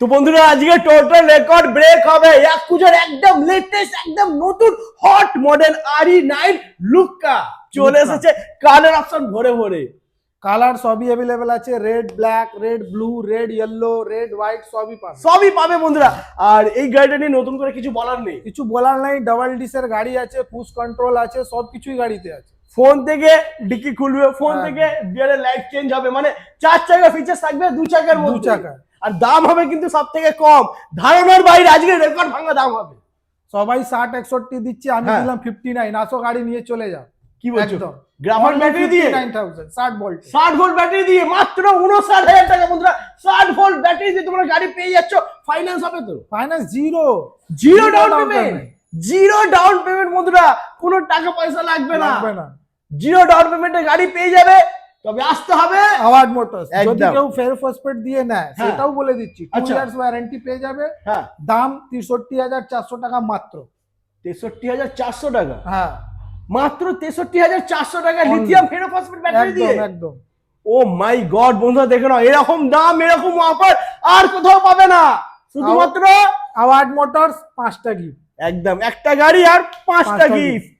তো বন্ধুরা আজকে টোটাল রেকর্ড ব্রেক হবে ইয়াকুজার একদম লেটেস্ট একদম নতুন হট মডেল RE9 লুকা চলে এসেছে কালার অপশন ভরে ভরে। কালার সবই अवेलेबल আছে, red black, red blue, red yellow, red white সবই পাবে বন্ধুরা। আর এই গাড়িটা নিয়ে নতুন করে কিছু বলার নেই, কিছু বলার নাই। ডাবল ডিসের গাড়ি আছে, পুশ কন্ট্রোল আছে, সবকিছুই গাড়িতে আছে। ফোন থেকে ডিকি খুলবে, ফোন থেকে বিয়ারের লাইট চেঞ্জ হবে, মানে 4 চাকা ফিচার থাকবে 2 চাকার মধ্যে। 2 চাকা আর দাম হবে কিন্তু সব থেকে কম, ধারণার বাইরে আজকে রেকর্ড ভাঙা দাম হবে। সবাই 60-61 দিচ্ছে, আমি হ্যাঁ। দিলাম 59। আসো গাড়ি নিয়ে চলে যাও। কি বলছো? একদম গ্রাফাইট ব্যাটারি দিয়ে 59,000 60 ভোল্ট 60 ভোল্ট ব্যাটারি দিয়ে মাত্র 59,000 টাকা বন্ধুরা। 60 ভোল্ট ব্যাটারি দিয়ে তোমরা গাড়ি পেয়ে যাচ্ছ। ফাইন্যান্স হবে তো? Finance zero down payment, zero down payment বন্ধুরা, কোনো টাকা পয়সা লাগবে না। জিরো ডাউন পেমেন্টে গাড়ি পেয়ে যাবে, তবে আসতে হবে আওয়াজ মোটরস। যদি একদম। কেউ ফেয়ার ফসফেট দিয়ে নেয় হ্যাঁ। সেটাও বলে দিচ্ছি, 2 আচ্ছা। ইয়ার্স ওয়ারেন্টি পেয়ে যাবে। হ্যাঁ, দাম 63,400 টাকা মাত্র। 63,400 টাকা, হ্যাঁ মাত্র 63,400 টাকা Only। লিথিয়াম ফেরোফসফেট ব্যাটারি দিয়ে। একদম একদম। ও মাই গড বন্ধুরা, দেখে নাও এরকম দাম এরকম অফার আর কোথাও পাবে না, শুধুমাত্র আওয়াজ মোটরস 5টা গিফট। একদম একটা গাড়ি আর 5টা পাঁচটা গিফট।